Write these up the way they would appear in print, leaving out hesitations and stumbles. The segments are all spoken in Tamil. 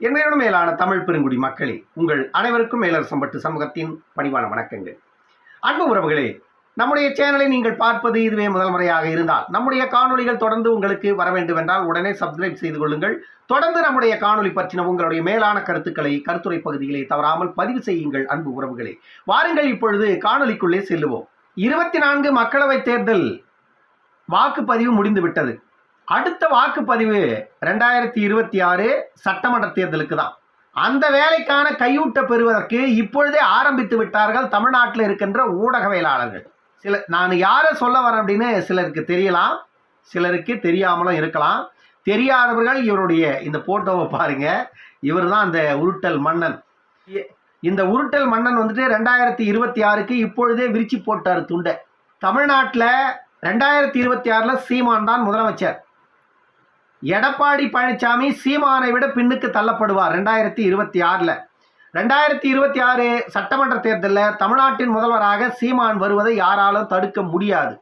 என்னையோடு மேலான தமிழ் பெருங்குடி மக்களே, உங்கள் அனைவருக்கும் மேலரசம்பட்டு சமூகத்தின் பணிவான வணக்கங்கள். அன்பு உறவுகளே, நம்முடைய சேனலை நீங்கள் பார்ப்பது இதுவே முதல் முறையாக இருந்தால் நம்முடைய காணொலிகள் தொடர்ந்து உங்களுக்கு வர வேண்டும் என்றால் உடனே சப்ஸ்கிரைப் செய்து கொள்ளுங்கள். தொடர்ந்து நம்முடைய காணொலி பற்றின உங்களுடைய மேலான கருத்துக்களை கருத்துரை பகுதிகளை தவறாமல் பதிவு செய்யுங்கள். அன்பு உறவுகளே, வாருங்கள் இப்பொழுது காணொலிக்குள்ளே செல்லுவோம். 24 மக்களவைத் தேர்தல் வாக்குப்பதிவு முடிந்துவிட்டது. அடுத்த வாக்குப்பதிவு 2026 சட்டமன்ற தேர்தலுக்கு தான். அந்த வேலைக்கான கையூட்ட பெறுவதற்கு இப்பொழுதே ஆரம்பித்து விட்டார்கள் தமிழ்நாட்டில் இருக்கின்ற ஊடகவியலாளர்கள். நான் யாரை சொல்ல வரேன் அப்படின்னு சிலருக்கு தெரியலாம், சிலருக்கு தெரியாமலும் இருக்கலாம். தெரியாதவர்கள் இவருடைய இந்த போட்டோவை பாருங்க. இவர் தான் அந்த உருட்டல் மன்னன். இந்த உருட்டல் மன்னன் வந்துட்டு 2026க்கு இப்பொழுதே விரிச்சு போட்டார் துண்டை. தமிழ்நாட்டில் 2026 சீமான் தான் முதலமைச்சர். எடப்பாடி பழனிசாமி சீமானை விட பின்னுக்கு தள்ளப்படுவார் 2026. 2026 சட்டமன்ற தேர்தலில் தமிழ்நாட்டின் முதல்வராக சீமான் வருவதை யாராலும் தடுக்க முடியாது.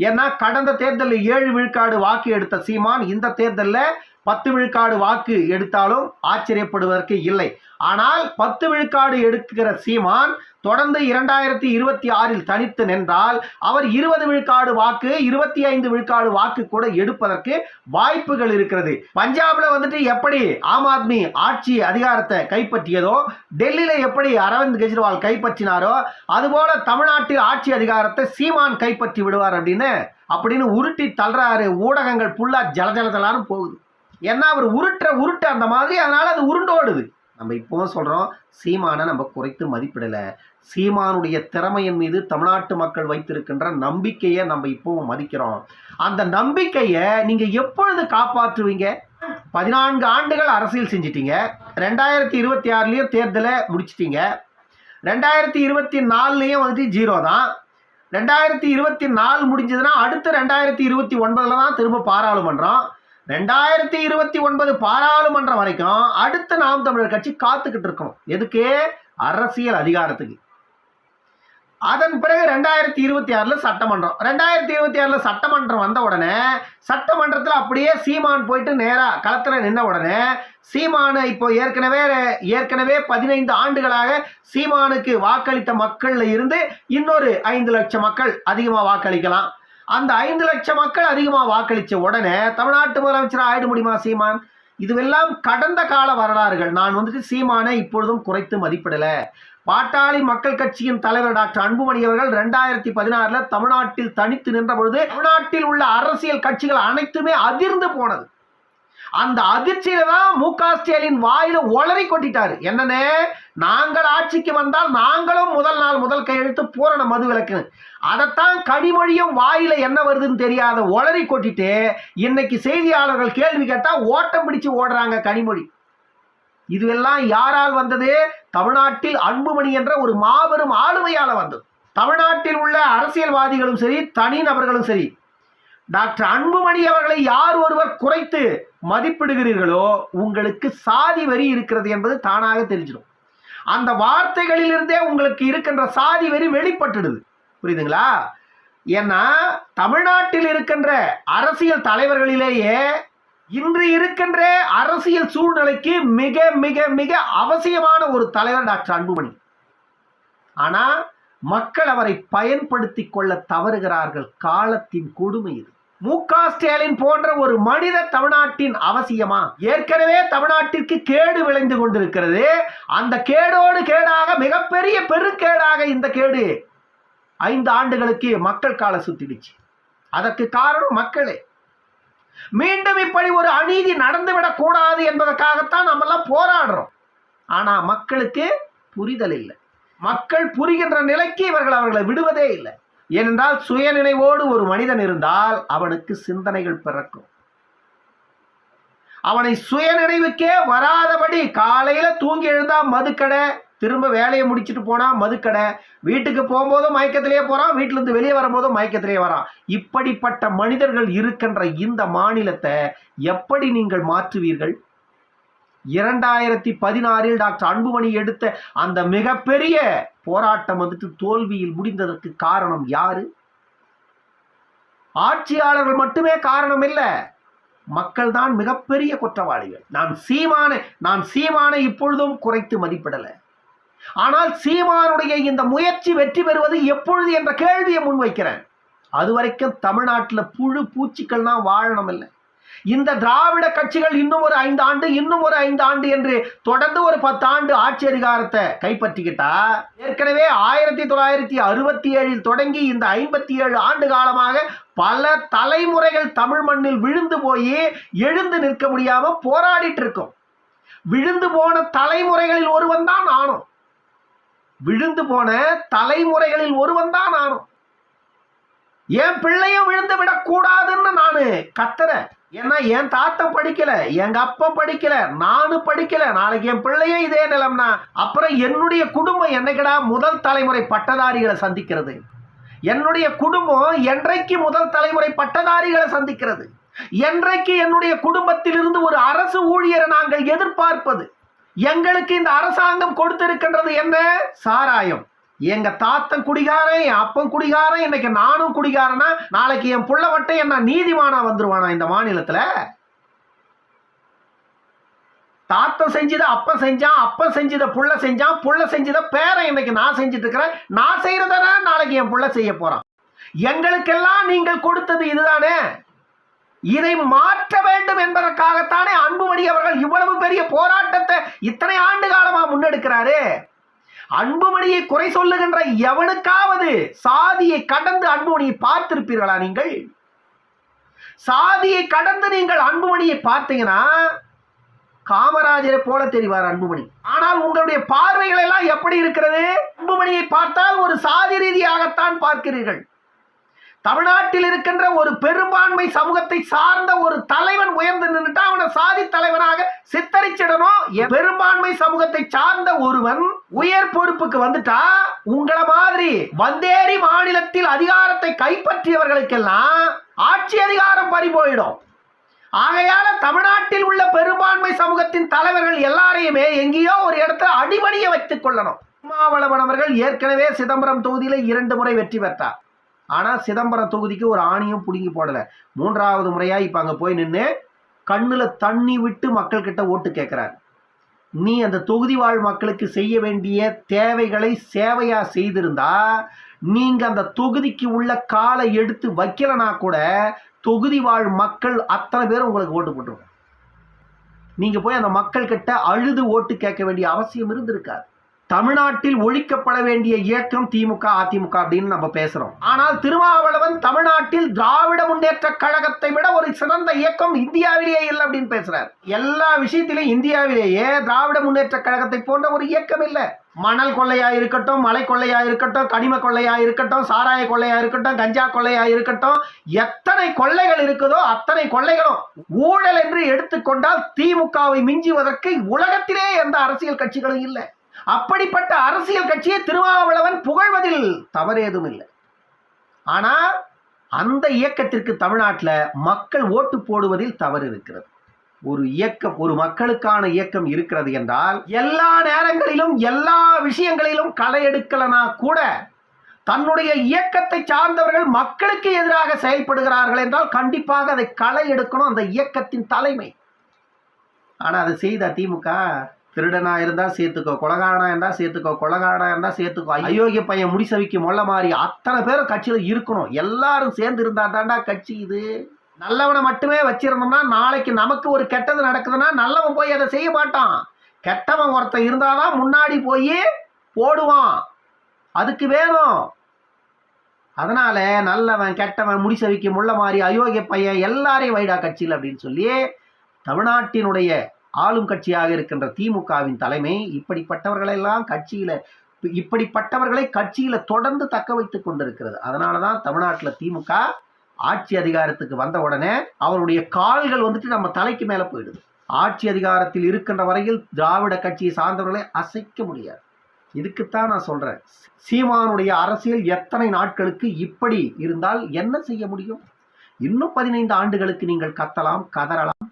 ஏன்னா கடந்த தேர்தலில் 7 விழுக்காடு வாக்கு எடுத்த சீமான் இந்த தேர்தலில் 10 விழுக்காடு வாக்கு எடுத்தாலும் ஆச்சரியப்படுவதற்கு இல்லை. ஆனால் 10 விழுக்காடு எடுக்கிற சீமான் தொடர்ந்து 2026 தனித்து நின்றால் அவர் 20 விழுக்காடு வாக்கு 25 விழுக்காடு வாக்கு கூட எடுப்பதற்கு வாய்ப்புகள் இருக்கிறது. பஞ்சாப்ல வந்துட்டு எப்படி ஆம் ஆத்மி ஆட்சி அதிகாரத்தை கைப்பற்றியதோ, டெல்லியில எப்படி அரவிந்த் கெஜ்ரிவால் கைப்பற்றினாரோ, அதுபோல தமிழ்நாட்டில் ஆட்சி அதிகாரத்தை சீமான் கைப்பற்றி விடுவார் அப்படின்னு உருட்டி தள்ளுறாரு. ஊடகங்கள் புல்லா ஜலஜலஜலான்னு போகுது. ஏன்னா அவர் உருட்ட அந்த மாதிரி, அதனால அது உருண்டோடுது. நம்ம இப்பவும் சொல்றோம், சீமானை நம்ம குறைத்து மதிப்பிடலை. சீமானுடைய திறமையின் மீது தமிழ்நாட்டு மக்கள் வைத்திருக்கின்ற நம்பிக்கையை நம்ம இப்பவும் மதிக்கிறோம். அந்த நம்பிக்கையை நீங்க எப்பொழுது காப்பாற்றுவீங்க? 14 ஆண்டுகள் அரசியல் செஞ்சிட்டீங்க. 2026 தேர்தலை முடிச்சிட்டீங்க. 2024 வந்துட்டு 0 தான். 2024 முடிஞ்சதுன்னா அடுத்து 2029 தான் திரும்ப பாராளுமன்றம். 2029 பாராளுமன்றம் வரைக்கும் அடுத்து நாம் தமிழர் கட்சி காத்துக்கிட்டு இருக்கணும். எதுக்கு? அரசியல் அதிகாரத்துக்கு. அதன் பிறகு 2026 சட்டமன்றம். 2026 சட்டமன்றம் வந்த உடனே சட்டமன்றத்தில் அப்படியே சீமான் போயிட்டு நேராக களத்தில் நின்ன உடனே சீமானு இப்போ ஏற்கனவே 15 ஆண்டுகளாக சீமானுக்கு வாக்களித்த மக்கள்ல இருந்து இன்னொரு 5 லட்சம் மக்கள் அதிகமாக வாக்களிக்கலாம். அந்த 5 லட்சம் மக்கள் அதிகமாக வாக்களித்த உடனே தமிழ்நாட்டு முதலமைச்சர் ஆயிட முடியுமா சீமான்? இதுவெல்லாம் கடந்த கால வரலாறுகள். நான் வந்துட்டு சீமானை இப்பொழுதும் குறைத்து மதிப்பிடலை. பாட்டாளி மக்கள் கட்சியின் தலைவர் டாக்டர் அன்புமணி அவர்கள் 2016 தமிழ்நாட்டில் தனித்து நின்ற பொழுது தமிழ்நாட்டில் உள்ள அரசியல் கட்சிகள் அனைத்துமே அதிர்ந்து போனது. அந்த அதிர்ச்சியில தான் மு.க. ஸ்டாலின் வாயில ஒளறி கொட்டிட்டாரு. என்னன்னே, நாங்கள் ஆட்சிக்கு வந்தால் நாங்களும் முதல் கையெழுத்து பூரண மது விலக்கு. அதைத்தான் கனிமொழியும் வாயில என்ன வருதுன்னு தெரியாத ஒளறி கொட்டிட்டு இன்னைக்கு செய்தியாளர்கள் கேள்வி கேட்டா ஓட்டம் பிடிச்சு ஓடுறாங்க கனிமொழி. இதுவெல்லாம் யாரால் வந்தது? தமிழ்நாட்டில் அன்புமணி என்ற ஒரு மாபெரும் ஆளுமையால வந்தது. தமிழ்நாட்டில் உள்ள அரசியல்வாதிகளும் சரி, தனிநபர்களும் சரி, டாக்டர் அன்புமணி அவர்களை யார் ஒருவர் குறைத்து மதிப்பிடுகிறீர்களோ உங்களுக்கு சாதி வெறி இருக்கிறது என்பது தானாக தெரிஞ்சிடும். அந்த வார்த்தைகளிலிருந்தே உங்களுக்கு இருக்கின்ற சாதி வெறி வெளிப்பட்டுடுது. புரியுதுங்களா? ஏன்னா தமிழ்நாட்டில் இருக்கின்ற அரசியல் தலைவர்களிலேயே இன்று இருக்கின்ற அரசியல் சூழ்நிலைக்கு மிக மிக மிக அவசியமான ஒரு தலைவர் டாக்டர் அன்புமணி. ஆனா மக்கள் அவரை பயன்படுத்தி கொள்ள தவறுகிறார்கள். காலத்தின் கொடுமை இது. மு.க. ஸ்டாலின் போன்ற ஒரு மனிதர் தமிழ்நாட்டின் அவசியமா? ஏற்கனவே தமிழ்நாட்டிற்கு கேடு விளைந்து கொண்டிருக்கிறது. அந்த கேடோடு கேடாக மிகப்பெரிய பெருக்கேடாக இந்த கேடு 5 ஆண்டுகளுக்கு மக்கள் கால சுத்திடுச்சு. அதற்கு காரணம் மக்களே. மீண்டும் இப்படி ஒரு அநீதி நடந்துவிடக் கூடாது என்பதற்காகத்தான் நம்ம எல்லாம் போராடுறோம். ஆனா மக்களுக்கு புரிதல் இல்லை. மக்கள் புரிகின்ற நிலைக்கு அவர்களை விடுவதே இல்லை. ஏனென்றால் சுயநினைவோடு ஒரு மனிதன் இருந்தால் அவனுக்கு சிந்தனைகள் பிறக்கும். அவனை சுயநினைவுக்கே வராதபடி காலையில தூங்கி எழுந்தா மதுக்கடை, திரும்ப வேலையை முடிச்சுட்டு போனா மதுக்கடை, வீட்டுக்கு போகும்போதும் மயக்கத்திலேயே போறான், வீட்டில இருந்து வெளியே வரும்போதும் மயக்கத்திலேயே வரான். இப்படிப்பட்ட மனிதர்கள் இருக்கின்ற இந்த மாநிலத்தை எப்படி நீங்கள் மாற்றுவீர்கள்? 2016 டாக்டர் அன்புமணி எடுத்த அந்த மிகப்பெரிய போராட்டம் வந்துட்டு தோல்வியில் முடிந்ததற்கு காரணம் யாரு? ஆட்சியாளர்கள் மட்டுமே காரணம் இல்லை. மக்கள் தான் மிகப்பெரிய குற்றவாளிகள். நான் சீமானை இப்பொழுதும் குறைத்து மதிப்பிடல. ஆனால் சீமானுடைய இந்த முயற்சி வெற்றி பெறுவது எப்பொழுது என்ற கேள்வியை முன்வைக்கிறேன். அது வரைக்கும் தமிழ்நாட்டில் புழு பூச்சிகள் தான் வாழணும் இல்லை. இந்த திராவிட கட்சிகள் இன்னும் ஒரு 5 ஆண்டு இன்னும் ஒரு 5 ஆண்டு என்று தொடர்ந்து ஒரு 10 ஆண்டு ஆட்சி அதிகாரத்தை கைப்பற்றிக்கிட்டா, ஏற்கனவே 1967 தொடங்கி இந்த 57 ஆண்டு காலமாக பல தலைமுறைகள் தமிழ் மண்ணில் விழுந்து போய் எழுந்து நிற்க முடியாம போராடிட்டு இருக்கும். விழுந்து போன தலைமுறைகளில் ஒருவன் தான் நானும். விழுந்து போன தலைமுறைகளில் ஒருவன் தான் நானும். என் பிள்ளையும் விழுந்து விடக்கூடாதுன்னு நானு கத்துறேன். ஏன்னா என் தாத்தன் படிக்கல, எங்க அப்பா படிக்கல, நானும் படிக்கல. நாளைக்கு என் பிள்ளையும் இதே நிலம்னா அப்புறம் என்னுடைய குடும்பம் என்னைக்கடா முதல் தலைமுறை பட்டதாரிகளை சந்திக்கிறது? என்னுடைய குடும்பம் என்றைக்கு முதல் தலைமுறை பட்டதாரிகளை சந்திக்கிறது? என்றைக்கு என்னுடைய குடும்பத்தில் இருந்து ஒரு அரசு ஊழியரை நாங்கள் எதிர்பார்ப்பது? எங்களுக்கு இந்த அரசாங்கம் கொடுத்திருக்கின்றது என்ன? சாராயம். எங்க தாத்தன் குடிகாரன், என் அப்பன் குடிகாரன், இன்னைக்கு நானும் குடிகாரனா, நாளைக்கு என் புள்ள மட்டும் என்ன நீதிமானா வந்துருவானா இந்த மாநிலத்துல? தாத்தன் செஞ்சதை அப்பன் செஞ்சான், அப்பன் செஞ்சதை புள்ள செஞ்சான், புள்ள செஞ்சதை பேரன் இன்னைக்கு நான் செஞ்சுட்டு இருக்கிறேன். நான் செய்யறத நாளைக்கு என் புள்ள செய்ய போறான். எங்களுக்கெல்லாம் நீங்கள் கொடுத்தது இதுதானே. இதை மாற்ற வேண்டும் என்பதற்காகத்தானே அன்புமணி அவர்கள் இவ்வளவு பெரிய போராட்டத்தை இத்தனை ஆண்டு காலமா முன்னெடுக்கிறாரு. அன்புமணியை குறை சொல்லுகின்ற எவனுக்காவது சாதியை கடந்து அன்புமணியை பார்த்திருப்பீர்களா? நீங்கள் சாதியை கடந்து நீங்கள் அன்புமணியை பார்த்தீங்கன்னா காமராஜரை போல தெரிவார் அன்புமணி. ஆனால் உங்களுடைய பார்வைகள் எல்லாம் எப்படி இருக்கிறது? அன்புமணியை பார்த்தால் ஒரு சாதி ரீதியாகத்தான் பார்க்கிறீர்கள். தமிழ்நாட்டில் இருக்கின்ற ஒரு பெரும்பான்மை சமூகத்தை சார்ந்த ஒரு தலைவன் உயர்ந்து நின்றுட்டா அவனை சாதி தலைவனாக சித்தரிச்சிடணும். பெரும்பான்மை சமூகத்தை சார்ந்த ஒருவன் உயர் பொறுப்புக்கு வந்துட்டா உங்களை மாதிரி வந்தேரி மாநிலத்தில் அதிகாரத்தை கைப்பற்றியவர்களுக்கெல்லாம் ஆட்சி அதிகாரம் பறிபோயிடும். ஆகையால தமிழ்நாட்டில் உள்ள பெரும்பான்மை சமூகத்தின் தலைவர்கள் எல்லாரையுமே எங்கேயோ ஒரு இடத்துல அடிபணிய வைத்துக் கொள்ளணும். திருமாவளவன் அவர்கள் ஏற்கனவே சிதம்பரம் தொகுதியில 2 முறை வெற்றி பெற்றார். ஆனால் சிதம்பரம் தொகுதிக்கு ஒரு ஆணியும் பிடுங்கி போடலை. 3வது முறையாக இப்போ அங்கே போய் நின்று கண்ணில் தண்ணி விட்டு மக்கள்கிட்ட ஓட்டு கேட்குறாரு. நீ அந்த தொகுதி வாழ் மக்களுக்கு செய்ய வேண்டிய தேவைகளை சேவையாக செய்திருந்தா நீங்கள் அந்த தொகுதிக்கு உள்ள காலை எடுத்து வைக்கலனா கூட தொகுதி வாழ் மக்கள் அத்தனை பேரும் உங்களுக்கு ஓட்டு போட்டுருவாங்க. நீங்கள் போய் அந்த மக்கள்கிட்ட அழுது ஓட்டு கேட்க வேண்டிய அவசியம் இருந்திருக்காது. தமிழ்நாட்டில் ஒழிக்கப்பட வேண்டிய இயக்கம் திமுக அதிமுக அப்படின்னு நம்ம பேசுறோம். ஆனால் திருமாவளவன் தமிழ்நாட்டில் திராவிட முன்னேற்ற கழகத்தை விட ஒரு சிறந்த இயக்கம் இந்தியாவிலேயே இல்லை அப்படின்னு பேசுறார். எல்லா விஷயத்திலும் இந்தியாவிலேயே திராவிட முன்னேற்ற கழகத்தை போன்ற ஒரு இயக்கம் இல்லை. மணல் கொள்ளையா இருக்கட்டும், மலை கொள்ளையா இருக்கட்டும், கனிம கொள்ளையா இருக்கட்டும், சாராய கொள்ளையா இருக்கட்டும், கஞ்சா கொள்ளையா இருக்கட்டும், எத்தனை கொள்ளைகள் இருக்குதோ அத்தனை கொள்ளைகளும் ஊழல் என்று எடுத்துக்கொண்டால் திமுகவை மிஞ்சுவதற்கு உலகத்திலே எந்த அரசியல் கட்சிகளும் இல்லை. அப்படிப்பட்ட அரசியல் கட்சியை திருமாவளவன் புகழ்வதில் தவறேதும் இல்லை. ஆனா அந்த இயக்கத்திற்கு தமிழ்நாட்டில் மக்கள் ஓட்டு போடுவதில் தவறு இருக்கிறது. ஒரு இயக்கம், ஒரு மக்களுக்கான இயக்கம் இருக்கிறது என்றால் எல்லா நேரங்களிலும் எல்லா விஷயங்களிலும் களை எடுக்கலனா கூட தன்னுடைய இயக்கத்தை சார்ந்தவர்கள் மக்களுக்கு எதிராக செயல்படுகிறார்கள் என்றால் கண்டிப்பாக அதை களை எடுக்கணும் அந்த இயக்கத்தின் தலைமை. ஆனா அதை செய்த திமுக திருடனா இருந்தா சேர்த்துக்கோ, கொலகாரனா இருந்தா சேர்த்துக்கோ, கொலகாரனா இருந்தா சேர்த்துக்கோ, அயோக்கிய பையன் முடிசவிக்கு மொல்ல மாதிரி அத்தனை பேரும் கட்சியில இருக்கணும். எல்லாரும் சேர்ந்து இருந்தா தாண்டா கட்சி. இது நல்லவனை மட்டுமே வச்சிருந்தோம்னா நாளைக்கு நமக்கு ஒரு கெட்டது நடக்குதுன்னா நல்லவன் போய் அதை செய்ய மாட்டான். கெட்டவன் ஒருத்தன் இருந்தாதான் முன்னாடி போய் போடுவான். அதுக்கு வேணும். அதனால நல்லவன் கெட்டவன் முடிசவிக்கு முள்ள மாதிரி அயோக்கிய பையன் எல்லாரையும் வைடா கட்சியில் அப்படின்னு சொல்லி தமிழ்நாட்டினுடைய ஆளும் கட்சியாக இருக்கின்ற திமுகவின் தலைமை இப்படிப்பட்டவர்களை கட்சியில தொடர்ந்து தக்க வைத்துக் கொண்டிருக்கிறது. அதனாலதான் தமிழ்நாட்டில் திமுக ஆட்சி அதிகாரத்துக்கு வந்த உடனே அவருடைய கால்கள் வந்துட்டு நம்ம தலைக்கு மேல போயிடுது. ஆட்சி அதிகாரத்தில் இருக்கின்ற வரையில் திராவிட கட்சியை சார்ந்தவர்களை அசைக்க முடியாது. இதுக்குத்தான் நான் சொல்றேன், சீமானுடைய அரசியல் எத்தனை நாட்களுக்கு இப்படி இருந்தால் என்ன செய்ய முடியும்? இன்னும் 15 ஆண்டுகளுக்கு நீங்கள் கத்தலாம், கதறலாம்.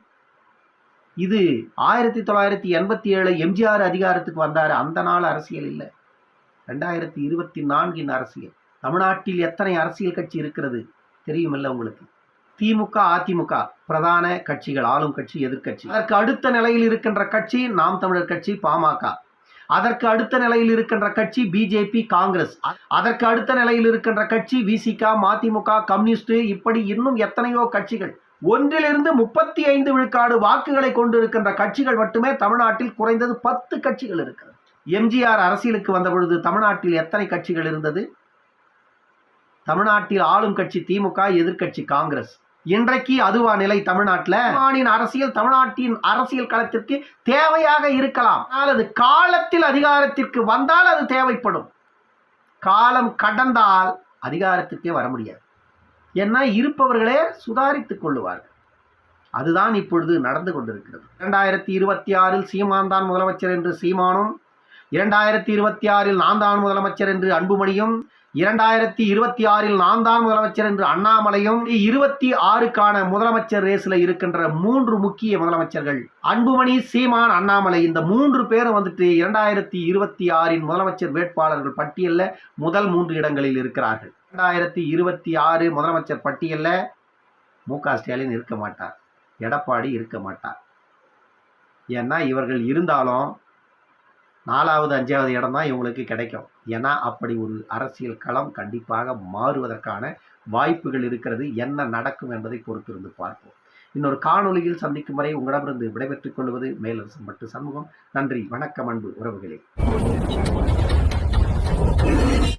இது 1987 எம்ஜிஆர் அதிகாரத்துக்கு வந்தாரு, அந்த நாள் அரசியல் இல்லை. 2024 அரசியல். தமிழ்நாட்டில் எத்தனை அரசியல் கட்சி இருக்கிறது தெரியுமில்ல உங்களுக்கு? திமுக, அதிமுக பிரதான கட்சிகள், ஆளும் கட்சி, எதிர்க்கட்சி. அதற்கு அடுத்த நிலையில் இருக்கின்ற கட்சி நாம் தமிழர் கட்சி, பாமக. அதற்கு அடுத்த நிலையில் இருக்கின்ற கட்சி பிஜேபி, காங்கிரஸ். அதற்கு அடுத்த நிலையில் இருக்கின்ற கட்சி விசிக, மதிமுக, கம்யூனிஸ்ட். இப்படி இன்னும் எத்தனையோ கட்சிகள். 1லிருந்து 35 விழுக்காடு வாக்குகளை கொண்டிருக்கின்ற கட்சிகள் மட்டுமே தமிழ்நாட்டில் குறைந்தது 10 கட்சிகள் இருக்கிறது. எம்ஜிஆர் அரசியலுக்கு வந்த பொழுது தமிழ்நாட்டில் எத்தனை கட்சிகள் இருந்தது? தமிழ்நாட்டில் ஆளும் கட்சி திமுக, எதிர்க்கட்சி காங்கிரஸ். இன்றைக்கு அதுவா நிலை தமிழ்நாட்டில்? அரசியல் தமிழ்நாட்டின் அரசியல் களத்திற்கு தேவையாக இருக்கலாம், ஆனால் அது காலத்தில் அதிகாரத்திற்கு வந்தால் அது தேவைப்படும். காலம் கடந்தால் அதிகாரத்திற்கே வர முடியாது. ஏன்னா இருப்பவர்களே சுதாரித்துக் கொள்ளுவார்கள். அதுதான் இப்பொழுது நடந்து கொண்டிருக்கிறது. 2026 சீமான் தான் முதலமைச்சர் என்று சீமானும், 2026 நான் தான் முதலமைச்சர் என்று அன்புமணியும், 2026 நான் தான் முதலமைச்சர் என்று அண்ணாமலையும், 26க்கான முதலமைச்சர் ரேஸ்ல இருக்கின்ற 3 முக்கிய முதலமைச்சர்கள் அன்புமணி, சீமான், அண்ணாமலை. இந்த 3 பேரும் வந்துட்டு 2026 முதலமைச்சர் வேட்பாளர்கள் பட்டியல்ல முதல் 3 இடங்களில் இருக்கிறார்கள். 2026 முதலமைச்சர் பட்டியல்ல மு.க. ஸ்டாலின் இருக்க மாட்டார், எடப்பாடி இருக்க மாட்டார். ஏன்னா இவர்கள் இருந்தாலும் 4வது 5வது இடம் தான் இவங்களுக்கு கிடைக்கும். ஏன்னா அப்படி ஒரு அரசியல் களம் கண்டிப்பாக மாறுவதற்கான வாய்ப்புகள் இருக்கிறது. என்ன நடக்கும் என்பதை பொறுத்திருந்து பார்ப்போம். இன்னொரு காணொளியில் சந்திக்கும் வரை உங்களிடமிருந்து விடைபெற்றுக் கொள்வது மேலரசன் பட்டு சண்முகம். நன்றி, வணக்கம் அன்பு உறவுகளே.